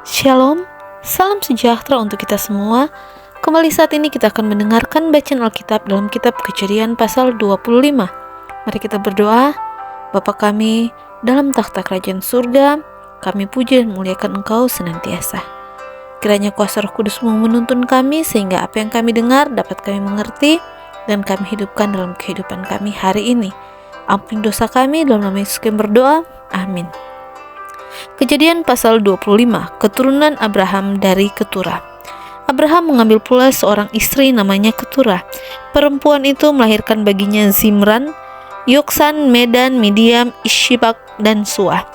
Shalom, salam sejahtera untuk kita semua. Kembali saat ini kita akan mendengarkan bacaan Alkitab dalam kitab Kejadian pasal 25. Mari kita berdoa. Bapa kami, dalam takhta kerajaan surga, kami puji dan muliakan Engkau senantiasa. Kiranya kuasa Roh Kudus-Mu menuntun kami sehingga apa yang kami dengar dapat kami mengerti dan kami hidupkan dalam kehidupan kami hari ini. Ampuni dosa kami, dalam nama Yesus kami berdoa. Amin. Kejadian pasal 25, keturunan Abraham dari Keturah. Abraham mengambil pula seorang istri namanya Keturah. Perempuan itu melahirkan baginya Zimran, Yoksan, Medan, Midiam, Ishbak, dan Suah.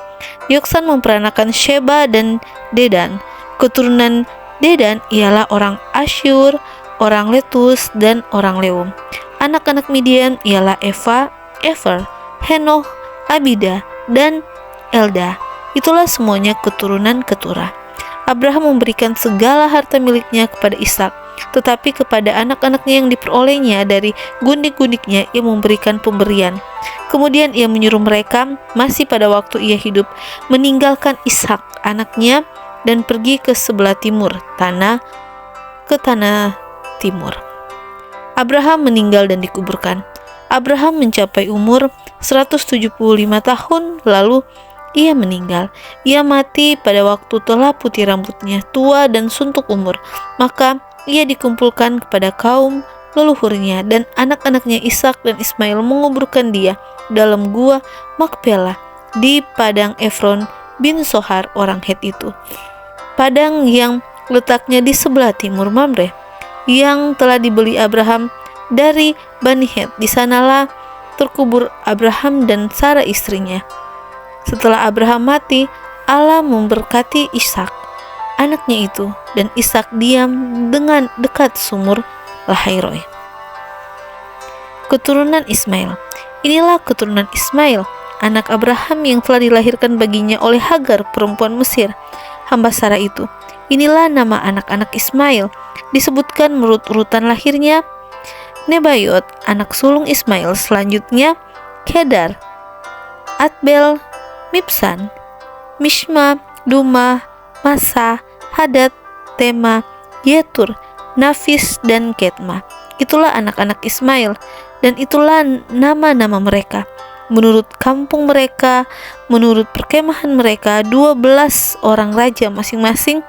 Yoksan memperanakan Sheba dan Dedan. Keturunan Dedan ialah orang Asyur, orang Letus, dan orang Leum. Anak-anak Midian ialah Eva, Efer, Henoch, Abida, dan Elda. Itulah semuanya keturunan Keturah. Abraham memberikan segala harta miliknya kepada Ishak, tetapi kepada anak-anaknya yang diperolehnya dari gundik-gundiknya ia memberikan pemberian. Kemudian ia menyuruh mereka, masih pada waktu ia hidup, meninggalkan Ishak anaknya dan pergi ke sebelah timur, tanah timur. Abraham meninggal dan dikuburkan. Abraham mencapai umur 175 tahun, lalu ia meninggal. Ia mati pada waktu telah putih rambutnya, tua dan suntuk umur. Maka ia dikumpulkan kepada kaum leluhurnya, dan anak-anaknya Ishak dan Ismail menguburkan dia dalam gua Makpela di padang Efron bin Sohar orang Het itu. Padang yang letaknya di sebelah timur Mamre, yang telah dibeli Abraham dari Bani Het. Di sanalah terkubur Abraham dan Sarah istrinya. Setelah Abraham mati, Allah memberkati Ishak, anaknya itu, dan Ishak diam dengan dekat sumur Lahairoi. Keturunan Ismail. Inilah keturunan Ismail, anak Abraham yang telah dilahirkan baginya oleh Hagar, perempuan Mesir, hamba Sarah itu. Inilah nama anak-anak Ismail, disebutkan menurut urutan lahirnya: Nebayot, anak sulung Ismail, selanjutnya Kedar, Adbel, Mibsan, Mishma, Duma, Masa, Hadad, Tema, Yetur, Nafis, dan Ketma. Itulah anak-anak Ismail, dan itulah nama-nama mereka menurut kampung mereka, menurut perkemahan mereka, 12 orang raja masing-masing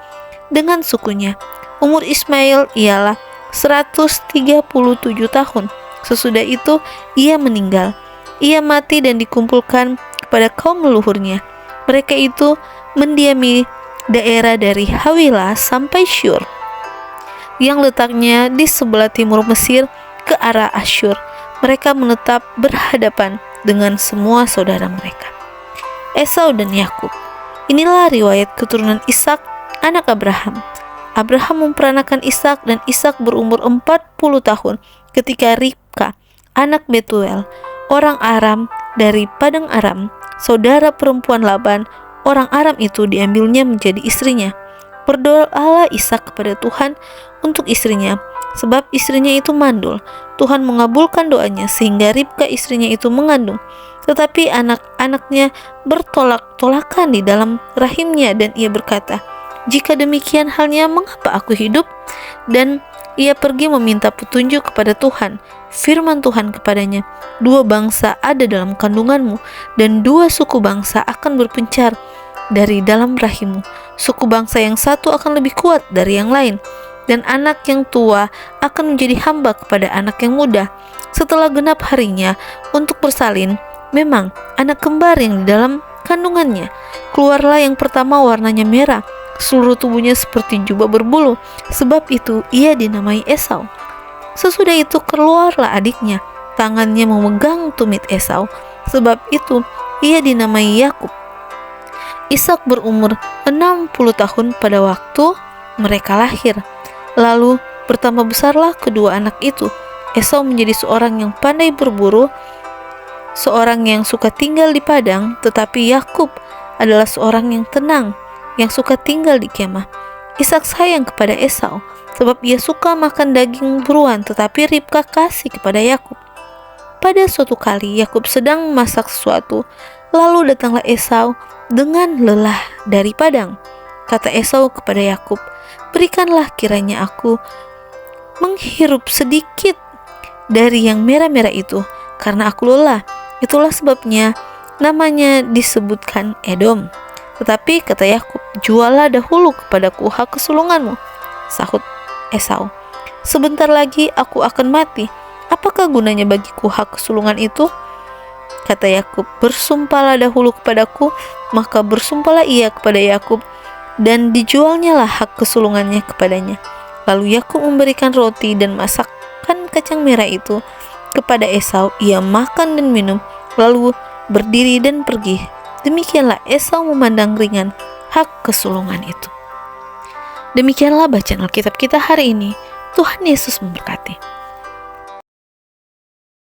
dengan sukunya. Umur Ismail ialah 137 tahun. Sesudah itu ia meninggal. Ia mati dan dikumpulkan pada kaum leluhurnya. Mereka itu mendiami daerah dari Hawilah sampai Syur, yang letaknya di sebelah timur Mesir ke arah Asyur. Mereka menetap berhadapan dengan semua saudara mereka. Esau dan Yakub. Inilah riwayat keturunan Ishak, anak Abraham. Abraham memperanakan Ishak, dan Ishak berumur 40 tahun ketika Ribka, anak Betuel, orang Aram dari padang Aram, saudara perempuan Laban, orang Aram itu, diambilnya menjadi istrinya. Berdoalah Ishak kepada Tuhan untuk istrinya, sebab istrinya itu mandul. Tuhan mengabulkan doanya sehingga Ribka istrinya itu mengandung. Tetapi anak-anaknya bertolak-tolakan di dalam rahimnya, dan ia berkata, "Jika demikian halnya, mengapa aku hidup?" Dan ia pergi meminta petunjuk kepada Tuhan. Firman Tuhan kepadanya, "Dua bangsa ada dalam kandunganmu, dan dua suku bangsa akan berpencar dari dalam rahimmu. Suku bangsa yang satu akan lebih kuat dari yang lain, dan anak yang tua akan menjadi hamba kepada anak yang muda." Setelah genap harinya untuk bersalin, memang anak kembar yang di dalam kandungannya. Keluarlah yang pertama, warnanya merah, seluruh tubuhnya seperti jubah berbulu. Sebab itu ia dinamai Esau. Sesudah itu keluarlah adiknya, tangannya memegang tumit Esau. Sebab itu ia dinamai Yakub. Ishak berumur 60 tahun pada waktu mereka lahir. Lalu bertambah besarlah kedua anak itu. Esau menjadi seorang yang pandai berburu, seorang yang suka tinggal di padang, tetapi Yakub adalah seorang yang tenang, yang suka tinggal di kemah. Ishak sayang kepada Esau, sebab ia suka makan daging buruan, tetapi Ribka kasih kepada Yakub. Pada suatu kali Yakub sedang memasak sesuatu, lalu datanglah Esau dengan lelah dari padang. Kata Esau kepada Yakub, "Berikanlah kiranya aku menghirup sedikit dari yang merah-merah itu, karena aku lelah." Itulah sebabnya namanya disebutkan Edom. Tetapi kata Yakub, "Jualah dahulu kepadaku hak kesulunganmu." Sahut Esau, "Sebentar lagi aku akan mati. Apakah gunanya bagiku hak kesulungan itu?" Kata Yakub, "Bersumpahlah dahulu kepadaku." Maka bersumpahlah ia kepada Yakub, dan dijualnyalah hak kesulungannya kepadanya. Lalu Yakub memberikan roti dan masakan kacang merah itu kepada Esau. Ia makan dan minum, lalu berdiri dan pergi. Demikianlah Esau memandang ringan hak kesulungan itu. Demikianlah bacaan Alkitab kita hari ini. Tuhan Yesus memberkati.